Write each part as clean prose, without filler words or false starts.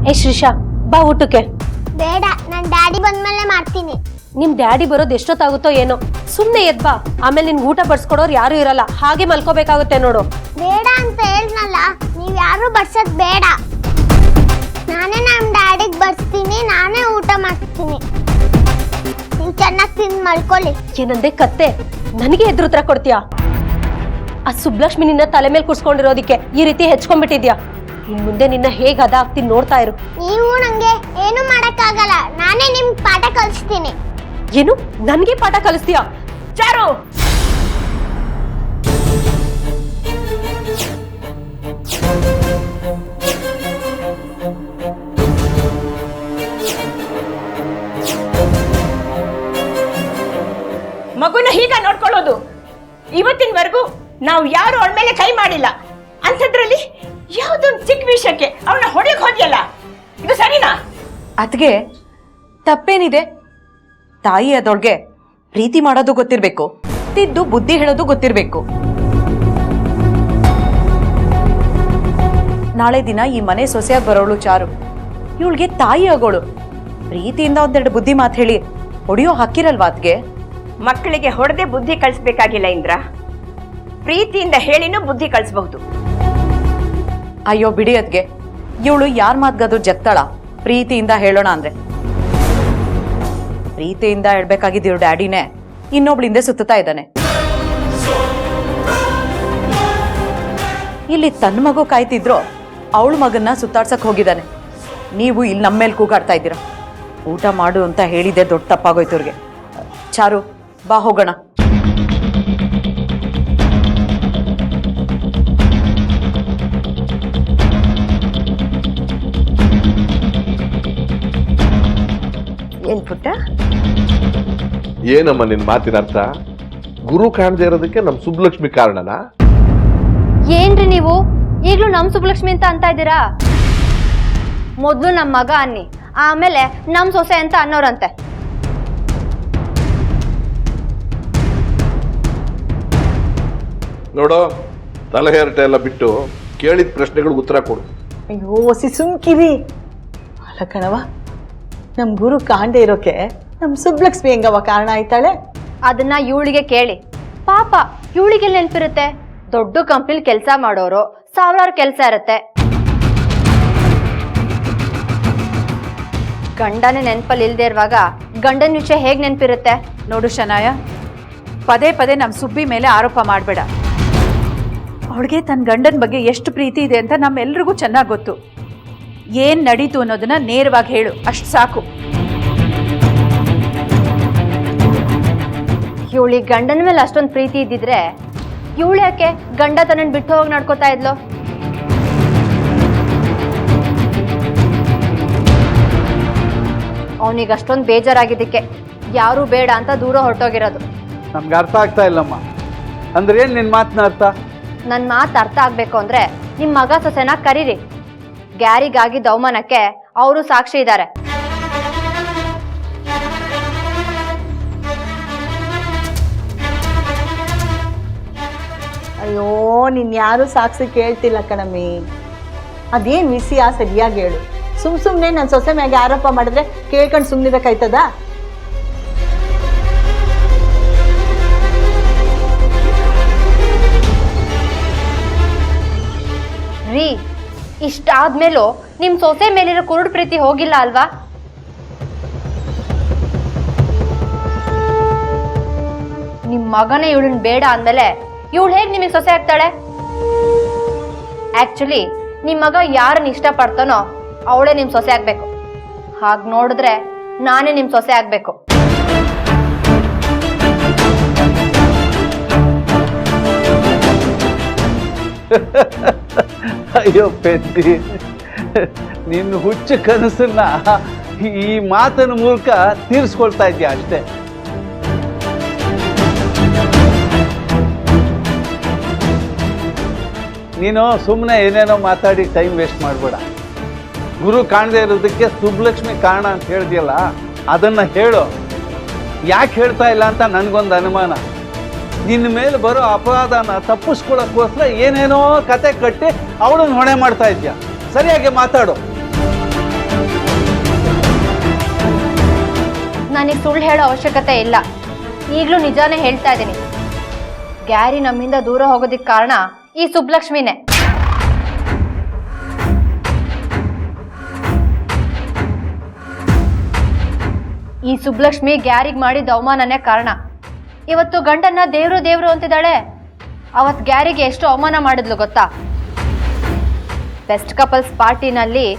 ಏ ಶ್ರೀಶಾ, ಬಾ ಊಟಕ್ಕೆ. ಬೇಡ, ನಾನು ಡ್ಯಾಡಿ ಬಂದ್ಮೇಲೆ ಮಾಡ್ತೀನಿ. ನಿಮ್ ಡ್ಯಾಡಿ ಬರೋದು ಎಷ್ಟೊತ್ತಾಗುತ್ತೋ ಏನೋ, ಸುಮ್ನೆ ಎದ್ ಬಾ. ಆಮೇಲೆ ನಿನ್ಗೆ ಊಟ ಬಡ್ಸ್ಕೊಡೋರು ಯಾರು ಇರಲ್ಲ, ಹಾಗೆ ಮಲ್ಕೋಬೇಕಾಗುತ್ತೆ ನೋಡು. ಬೇಡ ಅಂತ ಹೇಳ್ನಲ್ಲ, ನೀವ್ ಯಾರು ಬಡ್ಸೋದ್ ಬೇಡ. ನಾನೇ ನಮ್ ಡ್ಯಾಡಿಗ್ ಬಡ್ಸ್ತೀನಿ, ನಾನೇ ಊಟ ಮಾಡ್ತೀನಿ. ನೀವ್ ಚೆನ್ನಾಗಿ ತಿಂದು ಮಲ್ಕೊಳ್ಳಿ. ಏನಂದೆ ಕತ್ತೆ? ನನಗೆ ಎದುರುತ್ರ ಕೊಡ್ತೀಯಾ? ಆ ಸುಬ್ಲಕ್ಷ್ಮಿ ನಿನ್ನ ತಲೆ ಮೇಲೆ ಕೂರ್ಸ್ಕೊಂಡಿರೋದಿಕ್ಕೆ ಈ ರೀತಿ ಹೆಚ್ಕೊಂಡ್ಬಿಟ್ಟಿದ್ಯಾ. ಇನ್ ಮುಂದೆ ನಿನ್ನ ಹೇಗ್ ಅದ ಆಗ್ತೀನಿ ನೋಡ್ತಾ ಇರು. ನೀವು ನಂಗೆ ಏನು ಮಾಡಕ್ಕಾಗಲ್ಲ, ನಾನೇ ನಿಮ್ ಪಾಠ ಕಲಿಸ್ತೀನಿ. ಏನು ನನ್ಗೆ ಪಾಠ ಕಲಿಸ್ತೀಯಾ? ಚಾರು, ಮಗುನ ಹೀಗ ನೋಡ್ಕೊಳ್ಳೋದು? ಇವತ್ತಿನವರೆಗೂ ನಾವು ಯಾರು ಅವಳ ಮೇಲೆ ಕೈ ಮಾಡಿಲ್ಲ. ಅಂಥದ್ರಲ್ಲಿ ಯಾವುದೊಂದು ಚಿಕ್ಕ ವಿಷಯಕ್ಕೆ ಅವಳನ್ನ ಹೊಡೆಯಕ್ ಹೋದ್ಯಲ್ಲ, ಇದು ಸರಿನಾ? ಅದ್ಗೆ ತಪ್ಪೇನಿದೆ? ತಾಯಿ ಅದೊಳಗೆ ಪ್ರೀತಿ ಮಾಡೋದು ಗೊತ್ತಿರ್ಬೇಕು, ತಿದ್ದು ಬುದ್ಧಿ ಹೇಳೋದು ಗೊತ್ತಿರ್ಬೇಕು. ನಾಳೆ ದಿನ ಈ ಮನೆ ಸೊಸೆಯಾಗಿ ಬರೋಳು ಚಾರು, ಇವಳಿಗೆ ತಾಯಿ ಆಗೋಳು. ಪ್ರೀತಿಯಿಂದ ಒಂದೆರಡು ಬುದ್ಧಿ ಮಾತು ಹೇಳಿ ಹೊಡೆಯೋ ಹಾಕಿರಲ್ವಾ ಅದ್ಗೆ? ಮಕ್ಕಳಿಗೆ ಹೊಡೆದೇ ಬುದ್ಧಿ ಕಳಿಸ್ಬೇಕಾಗಿಲ್ಲ ಇಂದ್ರ, ಪ್ರೀತಿಯಿಂದ ಹೇಳಿನೂ ಬುದ್ಧಿ ಕಳಿಸಬಹುದು. ಅಯ್ಯೋ ಬಿಡಿ ಅದ್ಗೆ, ಇವಳು ಯಾರ ಮಾತ್ಗಾದ್ರೂ ಜಗ್ತಾಳ ಪ್ರೀತಿಯಿಂದ ಹೇಳೋಣ ಅಂದ್ರೆ? ಪ್ರೀತಿಯಿಂದ ಹೇಳ್ಬೇಕಾಗಿದ್ದ ಡ್ಯಾಡಿನೇ ಇನ್ನೊಬ್ಳಿಂದ ಸುತ್ತಾ ಇದ್ದಾನೆ. ಇಲ್ಲಿ ತನ್ನ ಮಗು ಕಾಯ್ತಿದ್ರು, ಅವಳ ಮಗನ್ನ ಸುತ್ತಾಡ್ಸಕ್ ಹೋಗಿದ್ದಾನೆ. ನೀವು ಇಲ್ಲಿ ನಮ್ಮ ಮೇಲೆ ಕೂಗಾಡ್ತಾ ಇದ್ದೀರಾ. ಊಟ ಮಾಡು ಅಂತ ಹೇಳಿದೆ ದೊಡ್ಡ ತಪ್ಪಾಗೋಯ್ತು ಅವ್ರಿಗೆ. ಚಾರು, ಬಾ ಹೋಗೋಣ. ಏನ್ ಪುಟ್ಟ? ಏನಮ್ಮ ನಿನ್ ಮಾತಿನ ಅರ್ಥ? ಗುರು ಕಾಣದೇ ಇರೋದಕ್ಕೆ ನಮ್ ಸುಬ್ಲಕ್ಷ್ಮಿ ಕಾರಣನಾ? ಏನ್ರಿ ನೀವು ಈಗ್ಲೂ ನಮ್ ಸುಬ್ಲಕ್ಷ್ಮಿ ಅಂತ ಇದ್ದೀರಾ? ಮೊದ್ಲು ನಮ್ ಮಗ ಅನ್ನಿ, ಆಮೇಲೆ ನಮ್ ಸೊಸೆ ಅಂತ ಅನ್ನೋರಂತೆ. ನೋಡೋ, ತಲೆಹರಟೆ ಎಲ್ಲ ಬಿಟ್ಟು ಕೇಳಿದ ಪ್ರಶ್ನೆಗಳು ಉತ್ತರ ಕೊಡು. ಅಯ್ಯೋ ಹೊಸಿ ಸುಮ್ಕಿರಿ. ಅಲ್ಲ ಕಣವ, ನಮ್ ಗುರು ಕಾಣದೆ ಇರೋಕೆ ನಮ್ ಸುಬ್ಲಕ್ಷ್ಮಿ ಹೆಂಗವ ಕಾರಣ ಆಯ್ತಾಳೆ? ಅದನ್ನ ಇವಳಿಗೆ ಕೇಳಿ. ಪಾಪ ಇವಳಿಗೆ ನೆನ್ಪಿರುತ್ತೆ, ದೊಡ್ಡ ಕಂಪ್ನಿಲಿ ಕೆಲಸ ಮಾಡೋರು, ಸಾವಿರಾರು ಕೆಲಸ ಇರುತ್ತೆ. ಗಂಡನೇ ನೆನ್ಪಲ್ಲಿ ಇಲ್ದೇ ಇರುವಾಗ ಗಂಡನ ವಿಷಯ ಹೇಗ್ ನೆನ್ಪಿರುತ್ತೆ? ನೋಡು ಶನಾಯ, ಪದೇ ಪದೇ ನಮ್ಮ ಸುಬ್ಬಿ ಮೇಲೆ ಆರೋಪ ಮಾಡಬೇಡ. ಅವಳಿಗೆ ತನ್ನ ಗಂಡನ ಬಗ್ಗೆ ಎಷ್ಟು ಪ್ರೀತಿ ಇದೆ ಅಂತ ನಮ್ಮೆಲ್ರಿಗೂ ಚೆನ್ನಾಗಿ ಗೊತ್ತು. ಏನ್ ನಡೀತು ಅನ್ನೋದನ್ನ ನೇರವಾಗಿ ಹೇಳು, ಅಷ್ಟು ಸಾಕು. ಇವಳಿಗೆ ಗಂಡನ ಮೇಲೆ ಅಷ್ಟೊಂದು ಪ್ರೀತಿ ಇದ್ದಿದ್ರೆ ಇವಳು ಯಾಕೆ ಗಂಡ ತನ್ನನ್ನು ಬಿಟ್ಟು ಹೋಗಿ ನಡ್ಕೋತಾ ಇದ್ಲು? ಅವನಿಗೆ ಅಷ್ಟೊಂದು ಬೇಜಾರಾಗಿದ್ದಕ್ಕೆ ಯಾರು ಬೇಡ ಅಂತ ದೂರ ಹೊರಟೋಗಿರೋದು. ನಮ್ಗೆ ಅರ್ಥ ಆಗ್ತಾ ಇಲ್ಲಮ್ಮ. ಅಂದ್ರೆ ಏನ್ ನಿನ್ ಮಾತನ್ನ ಅರ್ಥ? ನನ್ನ ಮಾತು ಅರ್ಥ ಆಗ್ಬೇಕು ಅಂದ್ರೆ ನಿಮ್ಮ ಮಗ ಸೊಸೆನ ಕರೀರಿ. ಗ್ಯಾರಿಗಾಗಿದ್ದ ಅವಮಾನಕ್ಕೆ ಅವರು ಸಾಕ್ಷಿ ಇದ್ದಾರೆ. ಅಯ್ಯೋ, ನೀನ್ ಯಾರು ಸಾಕ್ಷಿ ಕೇಳ್ತಿಲ್ಲ ಕಣಮ್ಮಿ. ಅದೇನ್ ವಿಷಯ ಸರಿಯಾಗಿ ಹೇಳು. ಸುಮ್ನೆ ನನ್ನ ಸೊಸೆ ಮ್ಯಾಗೆ ಆರೋಪ ಮಾಡಿದ್ರೆ ಕೇಳ್ಕೊಂಡು ಸುಮ್ಮನಿರಕ್ಕಾಯ್ತದ? ರೀ, ಇಷ್ಟಾದ್ಮೇಲೂ ನಿಮ್ ಸೊಸೆ ಮೇಲಿರೋ ಕುರುಡು ಪ್ರೀತಿ ಹೋಗಿಲ್ಲ ಅಲ್ವಾ? ನಿಮ್ ಮಗನೇ ಇವಳನ್ನ ಬೇಡ ಅಂದಮೇಲೆ ಇವಳು ಹೇಗ್ ನಿಮಗೆ ಸೊಸೆ ಆಗ್ತಾಳೆ? ಆಕ್ಚುಲಿ ನಿಮ್ ಮಗ ಯಾರನ್ನ ಇಷ್ಟ ಪಡ್ತಾನೋ ಅವಳೇ ನಿಮ್ ಸೊಸೆ ಆಗ್ಬೇಕು. ಹಾಗ್ ನೋಡಿದ್ರೆ ನಾನೇ ನಿಮ್ ಸೊಸೆ ಆಗ್ಬೇಕು. ಅಯ್ಯೋ ಪೆದ್ದಿ, ನಿನ್ನ ಹುಚ್ಚು ಕನಸನ್ನ ಈ ಮಾತಿನ ಮೂಲಕ ತೀರಿಸ್ಕೊಳ್ತಾ ಇದ್ಯಾ ಅಷ್ಟೇ. ನೀನು ಸುಮ್ಮನೆ ಏನೇನೋ ಮಾತಾಡಿ ಟೈಮ್ ವೇಸ್ಟ್ ಮಾಡಬೇಡ. ಗುರು ಕಾಣದೇ ಇರೋದಕ್ಕೆ ಸುಬ್ಲಕ್ಷ್ಮಿ ಕಾರಣ ಅಂತ ಹೇಳಿದ್ಯಲ್ಲ, ಅದನ್ನ ಹೇಳು. ಯಾಕೆ ಹೇಳ್ತಾ ಇಲ್ಲ ಅಂತ ನನಗೊಂದು ಅನುಮಾನ. ನಿನ್ನ ಮೇಲೆ ಬರೋ ಅಪರಾಧನ ತಪ್ಪಿಸ್ಕೊಳ್ಳೋಕ್ಕೋಸ್ಕರ ಏನೇನೋ ಕತೆ ಕಟ್ಟಿ ಅವಳನ್ನ ಹೊಣೆ ಮಾಡ್ತಾ ಇದ್ಯಾ. ಸರಿಯಾಗಿ ಮಾತಾಡು. ನನಗೆ ಸುಳ್ಳು ಹೇಳೋ ಅವಶ್ಯಕತೆ ಇಲ್ಲ. ಈಗಲೂ ನಿಜಾನೇ ಹೇಳ್ತಾ ಇದ್ದೀನಿ. ಗ್ಯಾರಿ ನಮ್ಮಿಂದ ದೂರ ಹೋಗೋದಕ್ಕೆ ಕಾರಣ ಈ ಸುಬ್ಲಕ್ಷ್ಮಿನೇ. ಈ ಸುಬ್ಲಕ್ಷ್ಮಿ ಗ್ಯಾರಿಗೆ ಮಾಡಿದ ಅವಮಾನನೇ ಕಾರಣ. ಇವತ್ತು ಗಂಡನ್ನ ದೇವ್ರು ದೇವ್ರು ಅಂತಿದ್ದಾಳೆ. ಅವತ್ತು ಗ್ಯಾರಿಗೆ ಎಷ್ಟು ಅವಮಾನ ಮಾಡಿದ್ಲು ಗೊತ್ತಾ? ಬೆಸ್ಟ್ ಕಪಲ್ಸ್ ಪಾರ್ಟಿನಲ್ಲಿ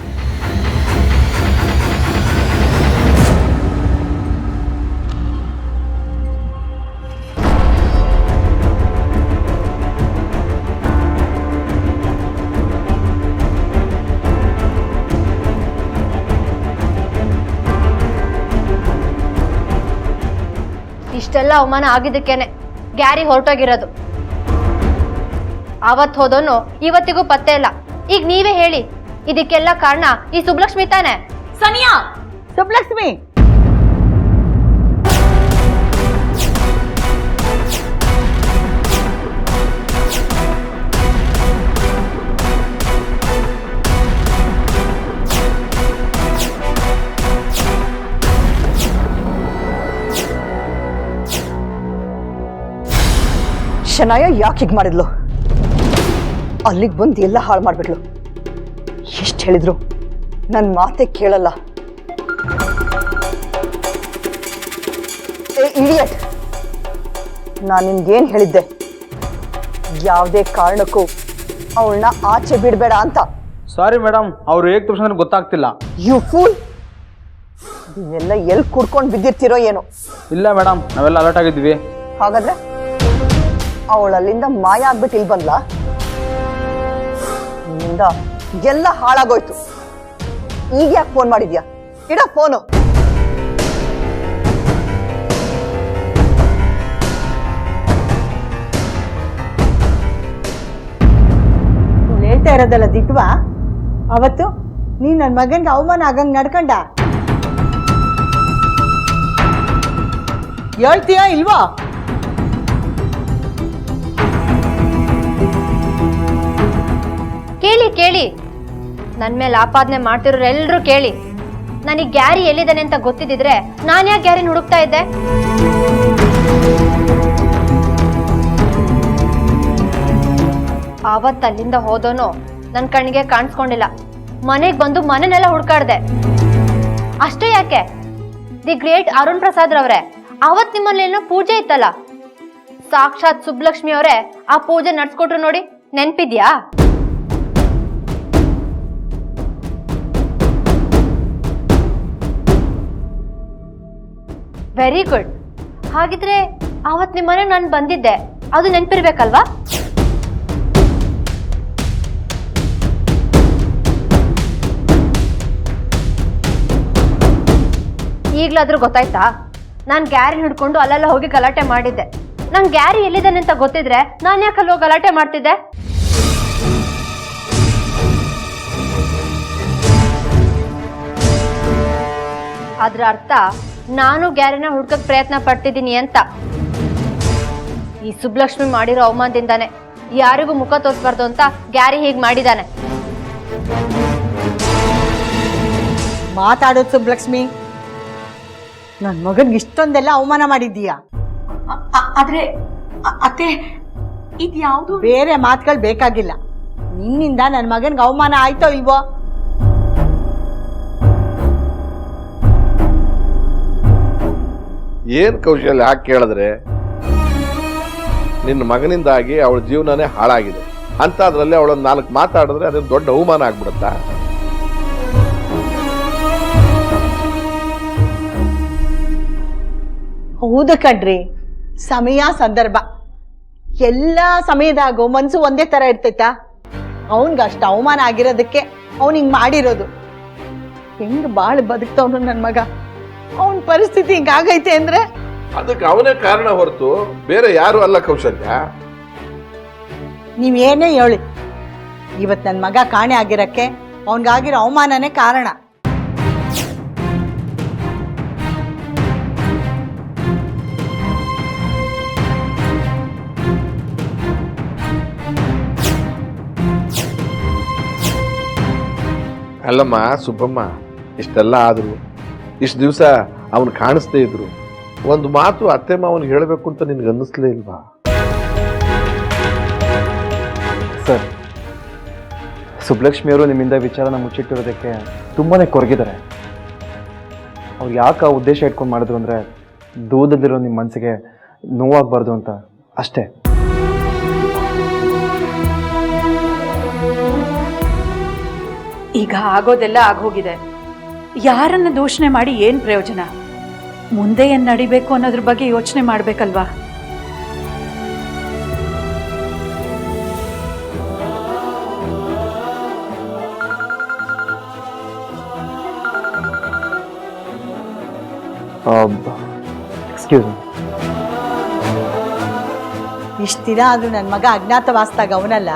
ಇಷ್ಟೆಲ್ಲ ಅವಮಾನ ಆಗಿದ್ದಕ್ಕೇನೆ ಗ್ಯಾರಿ ಹೊರಟೋಗಿರೋದು. ಅವತ್ತು ಹೋದೋನು ಇವತ್ತಿಗೂ ಪತ್ತೆ ಇಲ್ಲ. ಈಗ ನೀವೇ ಹೇಳಿ, ಇದಕ್ಕೆಲ್ಲ ಕಾರಣ ಈ ಸುಬ್ಲಕ್ಷ್ಮಿ ತಾನೆ? ಸನಿಯಾ, ಸುಬ್ಲಕ್ಷ್ಮಿ, ಶನಾಯ ಯಾಕೆ ಹೀಗೆ ಮಾಡಿದ್ಲು? ಅಲ್ಲಿಗೆ ಬಂದು ಎಲ್ಲ ಹಾಳು ಮಾಡಿಬಿಟ್ಲು. ಎಷ್ಟು ಹೇಳಿದ್ರು ನನ್ನ ಮಾತೆ ಕೇಳಲ್ಲ. ಏ ಇಡಿಯಟ್, ನಾನು ನಿನ್ಗೇನು ಹೇಳಿದ್ದೆ? ಯಾವುದೇ ಕಾರಣಕ್ಕೂ ಅವಳನ್ನ ಆಚೆ ಬಿಡಬೇಡ ಅಂತ. ಸಾರಿ ಮೇಡಮ್, ಅವ್ರು ಹೇಗೆ ತೋರಿಸಿದ್ರೆ ಗೊತ್ತಾಗ್ತಿಲ್ಲ. ಯು ಫೂಲ್, ನೀವೆಲ್ಲ ಎಲ್ಲಿ ಕುಡ್ಕೊಂಡು ಬಿದ್ದಿರ್ತೀರೋ ಏನೋ. ಇಲ್ಲ ಮೇಡಮ್, ನಾವೆಲ್ಲ ಅಲರ್ಟ್ ಆಗಿದ್ವಿ. ಹಾಗಾದ್ರೆ ಅವಳಲ್ಲಿಂದ ಮಾಯ ಆಗ್ಬಿಟ್ಟು ಇಲ್ಲಿ ಬಂದ್ಲಾ? ನಿನ್ನಿಂದ ಎಲ್ಲ ಹಾಳಾಗೋಯ್ತು. ಈಗ ಯಾಕೆ ಫೋನ್ ಮಾಡಿದ್ಯಾ? ಇಡ ಫೋನು. ಹೇಳ್ತಾ ಇರೋದಲ್ಲ ದಿಟ್ವಾ? ಅವತ್ತು ನೀನ್ ನನ್ನ ಮಗನ್ಗೆ ಅವಮಾನ ಆಗಂಗ್ ನಡ್ಕಂಡ. ಹೇಳ್ತೀಯಾ ಇಲ್ವಾ? ಕೇಳಿ ಕೇಳಿ, ನನ್ನ ಮೇಲೆ ಆಪಾದನೆ ಮಾಡ್ತಿರೋರು ಎಲ್ಲರೂ ಕೇಳಿ. ನನಗೆ ಗ್ಯಾರಿ ಎಲ್ಲಿದ್ದಾನೆ ಅಂತ ಗೊತ್ತಿದ್ದಿದ್ರೆ ನಾನು ಯಾಕೆ ಗ್ಯಾರಿನ ಹುಡುಕ್ತಾ ಇದ್ದೆ? ಆವತ್ತು ಅಲ್ಲಿಂದ ಹೋದೋನು ನನ್ನ ಕಣ್ಣಿಗೆ ಕಾಣಿಸ್ಕೊಂಡಿಲ್ಲ. ಮನೆಗೆ ಬಂದು ಮನೆನೆಲ್ಲ ಹುಡ್ಕಾಡ್ದೆ. ಅಷ್ಟೇ ಯಾಕೆ, ದಿ ಗ್ರೇಟ್ ಅರುಣ್ ಪ್ರಸಾದ್ ರವ್ರೆ, ಅವತ್ತು ನಿಮ್ಮಲ್ಲಿ ಏನೋ ಪೂಜೆ ಇತ್ತಲ್ಲ, ಸಾಕ್ಷಾತ್ ಸುಬ್ಲಕ್ಷ್ಮಿ ಅವರೇ ಆ ಪೂಜೆ ನಡ್ಸ್ಕೊಟ್ರು ನೋಡಿ, ನೆನ್ಪಿದ್ಯಾ? Very good. ಹಾಗಿದ್ರೆ ಅವತ್ತು ನಿಮ್ಮ ಮನೆಗೆ ನಾನು ಬಂದಿದ್ದೆ, ಅದು ನೆನಪಿರ್ಬೇಕಲ್ವಾ? ಈಗಲಾದ್ರೂ ಗೊತ್ತಾಯ್ತಾ? ನಾನು ಗ್ಯಾರಿ ಹಿಡ್ಕೊಂಡು ಅಲ್ಲೆಲ್ಲ ಹೋಗಿ ಗಲಾಟೆ ಮಾಡಿದ್ದೆ. ನಂಗೆ ಗ್ಯಾರಿ ಎಲ್ಲಿದ್ದಾನೆ ಅಂತ ಗೊತ್ತಿದ್ರೆ ನಾನು ಯಾಕೆ ಅಲ್ಲಿ ಹೋಗಿ ಗಲಾಟೆ ಮಾಡ್ತಿದ್ದೆ? ಅದ್ರ ಅರ್ಥ ನಾನು ಗ್ಯಾರಿನ ಹುಡ್ಕಕ್ ಪ್ರಯತ್ನ ಪಡ್ತಿದ್ದೀನಿ ಅಂತ. ಈ ಸುಬ್ಲಕ್ಷ್ಮಿ ಮಾಡಿರೋ ಅವಮಾನದಿಂದಾನೆ ಯಾರಿಗೂ ಮುಖ ತೋರಿಸ್ಬಾರ್ದು ಅಂತ ಗ್ಯಾರಿ ಹೀಗೆ ಮಾಡಿದಾನೆ. ಮಾತಾಡೋದು ಸುಬ್ಲಕ್ಷ್ಮಿ, ನನ್ನ ಮಗನ್ಗೆ ಇಷ್ಟೊಂದೆಲ್ಲ ಅವಮಾನ ಮಾಡಿದ್ದೀಯಾ? ಆದ್ರೆ ಅತ್ತೆ, ಇದ್ಯಾವುದು ಬೇರೆ ಮಾತುಗಳು ಬೇಕಾಗಿಲ್ಲ. ನಿನ್ನಿಂದ ನನ್ನ ಮಗನ್ಗೆ ಅವಮಾನ ಆಯ್ತೋ ಇಲ್ವೋ? ಏನ್ ಕೌಶಲ್ಯ ಹಾಕಿ ಕೇಳಿದ್ರೆ, ನಿನ್ನ ಮಗನಿಂದಾಗಿ ಅವಳ ಜೀವನನೇ ಹಾಳಾಗಿದೆ ಅಂತ ಅದ್ರಲ್ಲಿ ಅವಳೊಂದು 4 ಮಾತಾಡಿದ್ರೆ ಅದನ್ನ ದೊಡ್ಡ ಅವಮಾನ ಆಗ್ಬಿಡುತ್ತಾ? ಹೌದು ಕಣ್ರಿ, ಸಮಯ ಸಂದರ್ಭ ಎಲ್ಲ ಸಮಯದಾಗೂ ಮನ್ಸು ಒಂದೇ ತರ ಇರ್ತೈತಾ? ಅವನ್ಗಷ್ಟು ಅವಮಾನ ಆಗಿರೋದಕ್ಕೆ ಅವ್ನು ಹಿಂಗ್ ಮಾಡಿರೋದು. ಹೆಂಗ್ ಬಾಳ್ ಬದುಕ್ತವನು ನನ್ ಮಗ. ಅವನ್ ಪರಿಸ್ಥಿತಿ ಹಿಂಗಾಗೈತೆ ಅಂದ್ರೆ ಅದಕ್ಕೆ ಅವನೇ ಕಾರಣ ಹೊರತು ಬೇರೆ ಯಾರು ಅಲ್ಲ ಕೌಶಲ್ಯ. ನೀವೇನೇ ಹೇಳಿ, ಇವತ್ ನನ್ ಮಗ ಕಾಣೆ ಆಗಿರಕ್ಕೆ ಅವನ್ಗಾಗಿರೋ ಅವಮಾನನೇ ಕಾರಣ. ಅಲ್ಲಮ್ಮ ಸುಬ್ಬಮ್ಮ, ಇಷ್ಟೆಲ್ಲ ಆದ್ರು ಇಷ್ಟು ದಿವಸ ಅವನು ಕಾಣಿಸ್ದೇ ಇದ್ರು ಒಂದು ಮಾತು ಅತ್ತೆ ಮಾವನಿಗೆ ಹೇಳಬೇಕು ಅಂತ ನಿನ್ಗೆ ಅನ್ನಿಸ್ಲೇ ಇಲ್ವಾ? ಸರ್, ಸುಬ್ಲಕ್ಷ್ಮಿಯವರು ನಿಮ್ಮಿಂದ ವಿಚಾರನ ಮುಚ್ಚಿಟ್ಟಿರೋದಕ್ಕೆ ತುಂಬಾ ಕೊರಗಿದ್ದಾರೆ. ಅವ್ರು ಯಾಕೆ ಆ ಉದ್ದೇಶ ಇಟ್ಕೊಂಡು ಮಾಡಿದ್ರು ಅಂದರೆ ದೂರದಲ್ಲಿರೋ ನಿಮ್ಮ ಮನಸ್ಸಿಗೆ ನೋವಾಗಬಾರ್ದು ಅಂತ ಅಷ್ಟೇ. ಈಗ ಆಗೋದೆಲ್ಲ ಆಗೋಗಿದೆ. ಯಾರನ್ನ ದೂಷಣೆ ಮಾಡಿ ಏನು ಪ್ರಯೋಜನ? ಮುಂದೆ ಏನು ನಡಿಬೇಕು ಅನ್ನೋದ್ರ ಬಗ್ಗೆ ಯೋಚನೆ ಮಾಡಬೇಕಲ್ವಾ? Excuse me. ಇಷ್ಟು ದಿನ ಅದು ನನ್ನ ಮಗ ಅಜ್ಞಾತವಾಸದಾಗ ಅವನಲ್ಲ,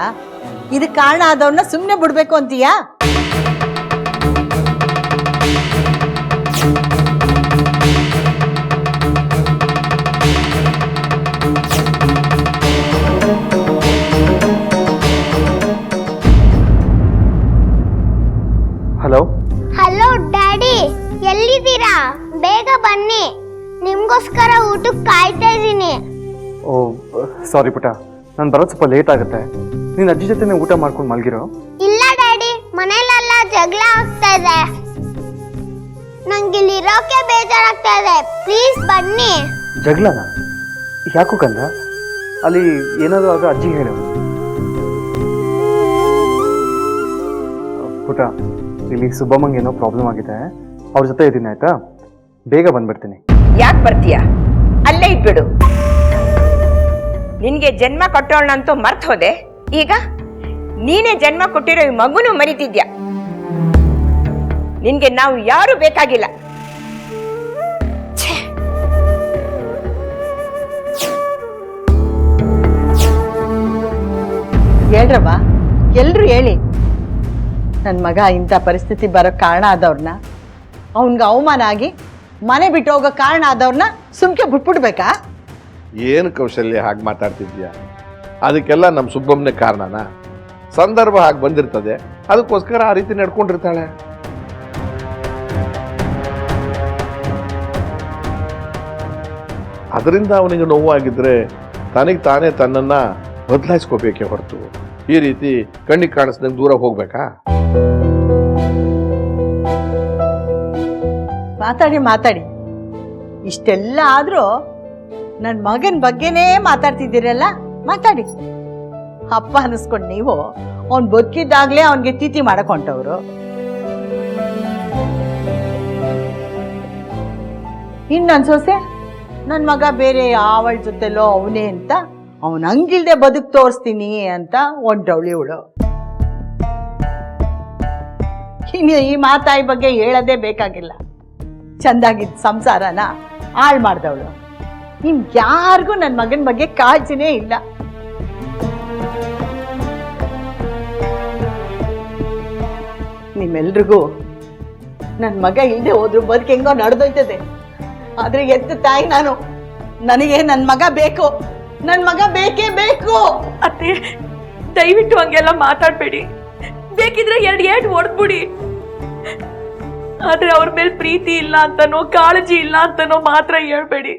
ಇದಕ್ಕೆ ಕಾರಣ ಆದವ್ರನ್ನ ಸುಮ್ಮನೆ ಬಿಡ್ಬೇಕು ಅಂತೀಯಾ? ಹಲೋ ಹಲೋ ಡ್ಯಾಡಿ, ಎಲ್ಲಿದ್ದೀರಾ? ಬೇಗ ಬನ್ನಿ, ನಿಮ್ಗೋಸ್ಕರ ಊಟಕ್ಕೆ ಕಾಯ್ತಾ ಇದ್ದೀನಿ. ಓ ಸಾರಿ ಪುಟ, ನಾನು ಬರೋದು ಸ್ವಲ್ಪ ಲೇಟ್ ಆಗುತ್ತೆ. ನೀನು ಅಜ್ಜಿ ಜೊತೆ ಊಟ ಮಾಡ್ಕೊಂಡು ಮಲಗಿರೋ. ಇಲ್ಲ ಡ್ಯಾಡಿ, ಮನೇಲೆಲ್ಲ ಜಗಳ ಆಗ್ತಾ ಇದೆ. ನಂಗೆ ಇಲ್ಲಿರೋಕೆ ಬೇಜಾರಾಗ್ತಾ ಇದೆ. ಪ್ಲೀಸ್ ಬನ್ನಿ. ಜಗಳನ? ಯಾಕೋ ಕಂದ? ಅಲ್ಲಿ ಏನಾದರೂ ಆಗ ಅಜ್ಜಿಗೆ ಹೇಳು. ಪುಟ, ಇಲ್ಲಿ ಸುಬ್ಬಮ್ಮಂಗೆ ಏನೋ ಪ್ರಾಬ್ಲಮ್ ಆಗಿದೆ, ಅವ್ರ ಜೊತೆ ಇದ್ದೀನಿ ಆಯ್ತಾ? ಬೇಗ ಬಂದ್ಬಿಡ್ತೀನಿ. ಯಾಕೆ ಬರ್ತೀಯಾ? ಅಲ್ಲೇ ಇದ್ಬಿಡು. ನಿನ್ಗೆ ಜನ್ಮ ಕೊಟ್ಟವಳಂತೂ ಮರ್ತು ಹೋದೆ. ಈಗ ನೀನೇ ಜನ್ಮ ಕೊಟ್ಟಿರೋ ಈ ಮಗುನು ಮರಿತಿದ್ಯಾ. ನಿನ್ಗೆ ನಾವು ಯಾರು ಬೇಕಾಗಿಲ್ಲ. ಹೇಳ್ರವ್ವ, ಎಲ್ರು ಹೇಳಿ. ನನ್ನ ಮಗ ಇಂಥ ಪರಿಸ್ಥಿತಿ ಬರೋಕ್ಕೆ ಕಾರಣ ಆದವ್ರನ್ನ, ಅವನ್ಗೆ ಅವಮಾನ ಆಗಿ ಮನೆ ಬಿಟ್ಟು ಹೋಗೋ ಕಾರಣ ಆದವ್ರನ್ನ ಸುಮ್ಕೆ ಬಿಟ್ಬಿಡ್ಬೇಕಾ? ಏನು ಕೌಶಲ್ಯ ಹಾಗೆ ಮಾತಾಡ್ತಿದ್ಯಾ? ಅದಕ್ಕೆಲ್ಲ ನಮ್ಮ ಸುಬ್ಬಮ್ಮನೆ ಕಾರಣನಾ? ಸಂದರ್ಭ ಹಾಗೆ ಬಂದಿರ್ತದೆ, ಅದಕ್ಕೋಸ್ಕರ ಆ ರೀತಿ ನಡ್ಕೊಂಡಿರ್ತಾಳೆ. ಅದರಿಂದ ಅವನಿಗೆ ನೋವಾಗಿದ್ರೆ ತನಗೆ ತಾನೇ ತನ್ನನ್ನು ಬದಲಾಯಿಸ್ಕೋಬೇಕೇ ಹೊರತು ಈ ರೀತಿ ಕಣ್ಣಿಗೆ ಕಾಣಿಸ್ದಂಗೆ ದೂರ ಹೋಗ್ಬೇಕಾ? ಮಾತಾಡಿ ಇಷ್ಟೆಲ್ಲ ಆದರೂ ನನ್ನ ಮಗನ ಬಗ್ಗೆನೇ ಮಾತಾಡ್ತಿದ್ದೀರಲ್ಲ, ಮಾತಾಡಿ. ಅಪ್ಪ ಅನ್ನಿಸ್ಕೊಂಡು ನೀವು ಅವ್ನು ಬದುಕಿದ್ದಾಗಲೇ ಅವನಿಗೆ ತಿಥಿ ಮಾಡಕ್ ಹೊಂಟವ್ರು. ಇನ್ನು ನನ್ನ ಸೊಸೆ ನನ್ನ ಮಗ ಬೇರೆ ಯಾವಳ ಜೊತೆಲೋ ಅವನೇ ಅಂತ ಅವನು ಹಂಗಿಲ್ದೆ ಬದುಕು ತೋರಿಸ್ತೀನಿ ಅಂತ ಹೊಂಟವಳು ಇವಳು. ಇನ್ನು ಈ ಮಾತಾಯಿ ಬಗ್ಗೆ ಹೇಳೋದೇ ಬೇಕಾಗಿಲ್ಲ. ಚಂದಾಗಿದ್ದ ಸಂಸಾರನ ಹಾಳು ಮಾಡ್ದವಳು. ನಿಮ್ಗೆ ಯಾರಿಗೂ ನನ್ನ ಮಗನ ಬಗ್ಗೆ ಕಾಳಜಿನೇ ಇಲ್ಲ. ನಿಮ್ಮೆಲ್ರಿಗೂ ನನ್ನ ಮಗ ಇಲ್ಲದೆ ಹೋದ್ರು ಬದುಕು ಹೆಂಗೋ ನಡೆದೋಯ್ತದೆ. ಆದ್ರೆ ಎತ್ತ ತಾಯಿ ನಾನು, ನನಗೆ ನನ್ನ ಮಗ ಬೇಕು, ನನ್ನ ಮಗ ಬೇಕೇ ಬೇಕು. ಅತ್ತೆ, ದಯವಿಟ್ಟು ಹಂಗೆಲ್ಲ ಮಾತಾಡ್ಬೇಡಿ. ಬೇಕಿದ್ರೆ 2 ಏಟು ಹೊಡೆದ್ಬಿಡಿ. ಆದ್ರೆ ಅವ್ರ ಮೇಲೆ ಪ್ರೀತಿ ಇಲ್ಲ ಅಂತನೋ ಕಾಳಜಿ ಇಲ್ಲ ಅಂತನೋ ಮಾತ್ರ ಹೇಳ್ಬೇಡಿ.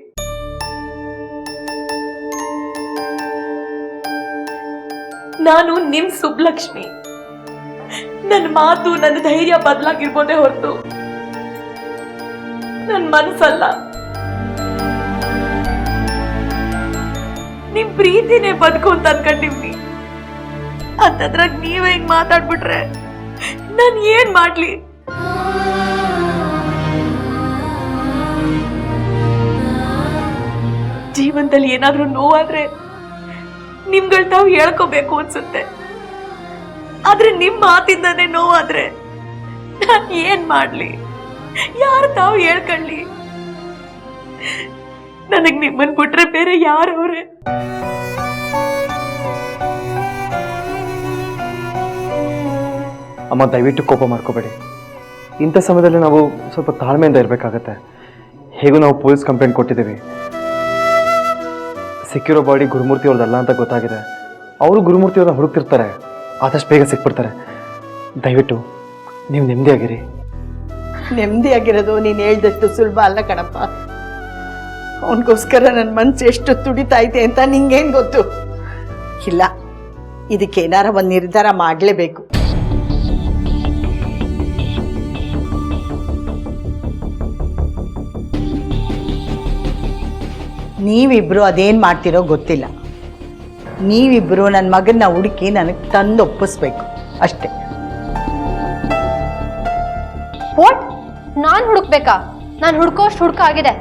ನಾನು ನಿಮ್ ಸುಬ್ಲಕ್ಷ್ಮಿ. ನನ್ನ ಮಾತು, ನನ್ನ ಧೈರ್ಯ ಬದಲಾಗಿರ್ಬೋದೇ ಹೊರತು ನನ್ನ ಮನಸ್ಸಲ್ಲ. ನಿಮ್ ಪ್ರೀತಿನೇ ಬದುಕು ಅಂತ ಅನ್ಕೊಂಡಿವ್ನಿ. ಅಂತದ್ರಾಗ ನೀವೇ ಹಿಂಗ್ ಮಾತಾಡ್ಬಿಟ್ರೆ ನಾನು ಏನ್ ಮಾಡ್ಲಿ? ಜೀವನದಲ್ಲಿ ಏನಾದ್ರೂ ನೋವಾದ್ರೆ ನಿಮ್ಗಳು ತಾವು ಹೇಳ್ಕೋಬೇಕು ಅನ್ಸುತ್ತೆ. ಆದ್ರೆ ನಿಮ್ ಮಾತಿಂದಾನೇ ನೋವಾದ್ರೆ ನಾನ್ ಏನ್ ಮಾಡ್ಲಿ? ಯಾರು ತಾವು ಹೇಳ್ಕೊಳ್ಳಿ? ನನಗ್ ನಿಮ್ಮನ್ ಬಿಟ್ರೆ ಬೇರೆ ಯಾರವ್ರೆ? ಅಮ್ಮ, ದಯವಿಟ್ಟು ಕೋಪ ಮಾಡ್ಕೋಬೇಡಿ. ಇಂಥ ಸಮಯದಲ್ಲಿ ನಾವು ಸ್ವಲ್ಪ ತಾಳ್ಮೆಯಿಂದ ಇರಬೇಕಾಗತ್ತೆ. ಹೇಗೂ ನಾವು ಪೊಲೀಸ್ ಕಂಪ್ಲೇಂಟ್ ಕೊಟ್ಟಿದ್ದೀವಿ. ಸಿಕ್ಕಿರೋ ಬಾಡಿ ಗುರುಮೂರ್ತಿ ಅವ್ರದ್ದಲ್ಲ ಅಂತ ಗೊತ್ತಾಗಿದೆ. ಅವರು ಗುರುಮೂರ್ತಿ ಅವ್ರನ್ನ ಹುಡುಕ್ತಿರ್ತಾರೆ, ಆದಷ್ಟು ಬೇಗ ಸಿಕ್ಬಿಡ್ತಾರೆ. ದಯವಿಟ್ಟು ನೀವು ನೆಮ್ಮದಿಯಾಗಿರಿ. ನೆಮ್ಮದಿಯಾಗಿರೋದು ನೀನು ಹೇಳ್ದಷ್ಟು ಸುಲಭ ಅಲ್ಲ ಕಣಪ್ಪ. ಅವನಿಗೋಸ್ಕರ ನನ್ನ ಮನಸ್ಸು ಎಷ್ಟು ತುಡಿತಾ ಇದೆ ಅಂತ ನಿಂಗೇನು ಗೊತ್ತು? ಇಲ್ಲ, ಇದಕ್ಕೇನಾರ ಒಂದು ನಿರ್ಧಾರ ಮಾಡಲೇಬೇಕು. ನೀವಿಬ್ರು ಅದೇನು ಮಾಡ್ತಿರೋ ಗೊತ್ತಿಲ್ಲ. ನೀವಿಬ್ರು ನನ್ನ ಮಗನ್ನ ಹುಡುಕಿ ನನಗೆ ತಂದು ಒಪ್ಪಿಸ್ಬೇಕು ಅಷ್ಟೇ. ವಾಟ್? ನಾನ್ ಹುಡುಕ್ಬೇಕಾ? ನಾನು ಹುಡ್ಕೋಷ್ಟು ಹುಡ್ಕ ಆಗಿದೆ.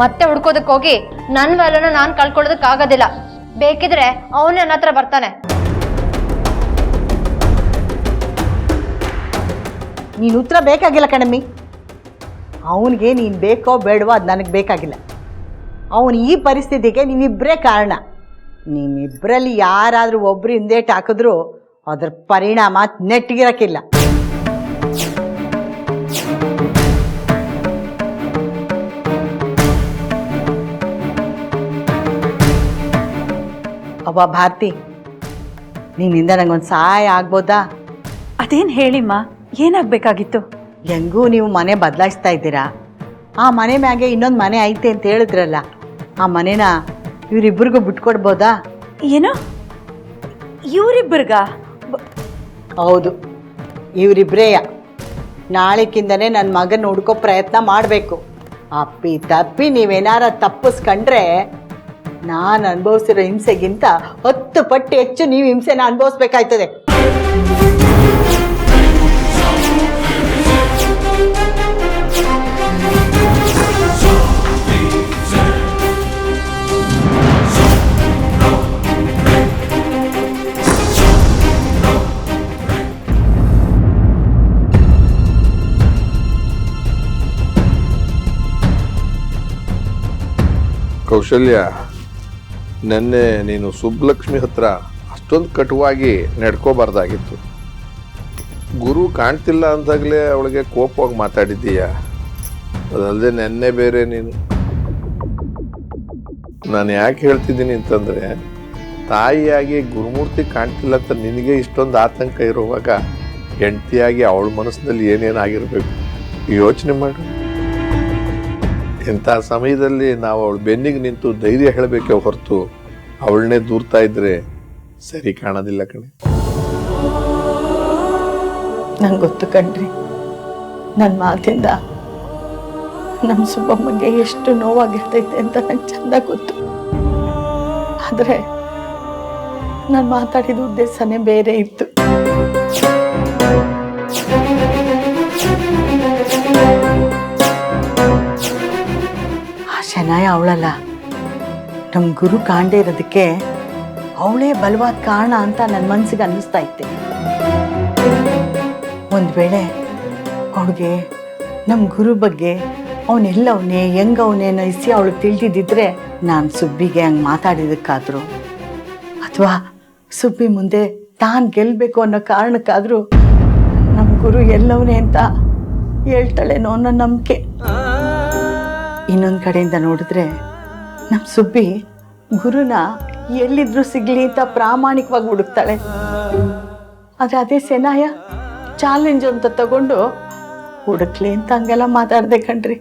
ಮತ್ತೆ ಹುಡ್ಕೋದಕ್ಕೆ ಹೋಗಿ ನನ್ನ ವ್ಯಾಲ್ಯೂನ ನಾನು ಕಳ್ಕೊಳ್ಳೋದಕ್ಕಾಗೋದಿಲ್ಲ. ಬೇಕಿದ್ರೆ ಅವನೇ ನನ್ನ ಹತ್ರ ಬರ್ತಾನೆ. ನೀನು ಉತ್ತರ ಬೇಕಾಗಿಲ್ಲ ಕಣಮ್ಮಿ. ಅವನಿಗೆ ನೀನು ಬೇಕೋ ಬೇಡವೋ ಅದು ನನಗೆ ಬೇಕಾಗಿಲ್ಲ. ಅವನು ಈ ಪರಿಸ್ಥಿತಿಗೆ ನೀವಿಬ್ಬರೇ ಕಾರಣ. ನಿಮ್ಮಿಬ್ಬರಲ್ಲಿ ಯಾರಾದರೂ ಒಬ್ಬರು ಹಿಂದೇಟು ಹಾಕಿದ್ರೂ ಅದರ ಪರಿಣಾಮ ನೆಟ್ಟಿಗಿರಕ್ಕಿಲ್ಲ. ಅವ್ವ ಭಾರತಿ, ನಿನ್ನಿಂದ ನಂಗೊಂದು ಸಹಾಯ ಆಗ್ಬೋದಾ? ಅದೇನು ಹೇಳಿಮ್ಮ, ಏನಾಗಬೇಕಾಗಿತ್ತು? ಹೆಂಗೂ ನೀವು ಮನೆ ಬದಲಾಯಿಸ್ತಾ ಇದ್ದೀರಾ. ಆ ಮನೆ ಮ್ಯಾಗೆ ಇನ್ನೊಂದು ಮನೆ ಐತೆ ಅಂತ ಹೇಳಿದ್ರಲ್ಲ, ಆ ಮನೆನ ಇವರಿಬ್ಬರಿಗೂ ಬಿಟ್ಕೊಡ್ಬೋದಾ? ಏನು, ಇವರಿಬ್ಬರಿಗ? ಹೌದು, ಇವರಿಬ್ಬರೇಯ. ನಾಳೆಕಿಂದನೇ ನನ್ನ ಮಗನ ಹುಡ್ಕೋ ಪ್ರಯತ್ನ ಮಾಡಬೇಕು. ಅಪ್ಪಿ ತಪ್ಪಿ ನೀವೇನಾರ ತಪ್ಪಿಸ್ಕೊಂಡ್ರೆ ನಾನು ಅನುಭವಿಸಿರೋ ಹಿಂಸೆಗಿಂತ 10 ಪಟ್ಟು ಹೆಚ್ಚು ನೀವು ಹಿಂಸೆನ ಅನುಭವಿಸ್ಬೇಕಾಯ್ತದೆ. ಕೌಶಲ್ಯ, ನೆನ್ನೆ ನೀನು ಸುಬ್ಬಲಕ್ಷ್ಮಿ ಹತ್ರ ಅಷ್ಟೊಂದು ಕಟುವಾಗಿ ನಡ್ಕೋಬಾರ್ದಾಗಿತ್ತು. ಗುರು ಕಾಣ್ತಿಲ್ಲ ಅಂದಾಗಲೇ ಅವಳಿಗೆ ಕೋಪವಾಗಿ ಮಾತಾಡಿದ್ದೀಯ. ಅದಲ್ಲದೆ ನೆನ್ನೆ ಬೇರೆ ನೀನು. ನಾನು ಯಾಕೆ ಹೇಳ್ತಿದ್ದೀನಿ ಅಂತಂದರೆ, ತಾಯಿಯಾಗಿ ಗುರುಮೂರ್ತಿ ಕಾಣ್ತಿಲ್ಲ ಅಂತ ನಿನಗೆ ಇಷ್ಟೊಂದು ಆತಂಕ ಇರುವಾಗ ಹೆಂಡತಿಯಾಗಿ ಅವಳ ಮನಸ್ಸಿನಲ್ಲಿ ಏನೇನಾಗಿರ್ಬೇಕು ಯೋಚನೆ ಮಾಡು. ಇಂಥ ಸಮಯದಲ್ಲಿ ನಾವು ಅವಳ ಬೆನ್ನಿಗೆ ನಿಂತು ಧೈರ್ಯ ಹೇಳಬೇಕೆ ಹೊರತು ಅವಳನ್ನೇ ದೂರ್ತಾ ಇದ್ರೆ ಸರಿ ಕಾಣೋದಿಲ್ಲ ಕಣೆ. ನಂಗೆ ಗೊತ್ತು ಕಣ್ರಿ, ನನ್ನ ಮಾತಿಂದ ನಮ್ಮ ಸುಬ್ಬಮ್ಮಗೆ ಎಷ್ಟು ನೋವಾಗಿರ್ತೈತೆ ಅಂತ ನಂಗೆ ಚೆಂದ ಗೊತ್ತು. ಆದರೆ ನಾನು ಮಾತಾಡಿದ ಉದ್ದೇಶನೇ ಬೇರೆ ಇತ್ತು. ಆ ಶನಾಯ ಅವಳಲ್ಲ, ನಮ್ಮ ಗುರು ಕಾಣದೇ ಇರೋದಕ್ಕೆ ಅವಳೇ ಬಲವಾದ ಕಾರಣ ಅಂತ ನನ್ನ ಮನಸ್ಸಿಗೆ ಅನ್ನಿಸ್ತಾ ಇತ್ತೆ. ಒಂದು ವೇಳೆ ಅವಳಿಗೆ ನಮ್ಮ ಗುರು ಬಗ್ಗೆ ಅವನೆಲ್ಲವನೇ ಹೆಂಗವನೇ ನಯಿಸಿ ಅವಳಿಗೆ ತಿಳಿದಿದ್ದಿದ್ರೆ ನಾನು ಸುಬ್ಬಿಗೆ ಹಂಗೆ ಮಾತಾಡಿದಕ್ಕಾದ್ರು, ಅಥವಾ ಸುಬ್ಬಿ ಮುಂದೆ ತಾನು ಗೆಲ್ಲಬೇಕು ಅನ್ನೋ ಕಾರಣಕ್ಕಾದರೂ ನಮ್ಮ ಗುರು ಎಲ್ಲವನೇ ಅಂತ ಹೇಳ್ತಾಳೇನೋ ಅನ್ನೋ ನಂಬಿಕೆ. ಇನ್ನೊಂದು ಕಡೆಯಿಂದ ನೋಡಿದ್ರೆ ನಮ್ಮ ಸುಬ್ಬಿ ಗುರುನ ಎಲ್ಲಿದ್ರೂ ಸಿಗ್ಲಿ ಅಂತ ಪ್ರಾಮಾಣಿಕವಾಗಿ ಹುಡುಕ್ತಾಳೆ. ಆದರೆ ಅದೇ ಸೆನಾಯ ಚಾಲೆಂಜ್ ಅಂತ ತಗೊಂಡು ಹುಡುಕ್ಲಿ ಅಂತ ಹಂಗೆಲ್ಲ ಮಾತಾಡ್ದೆ ಕಣ್ರಿ.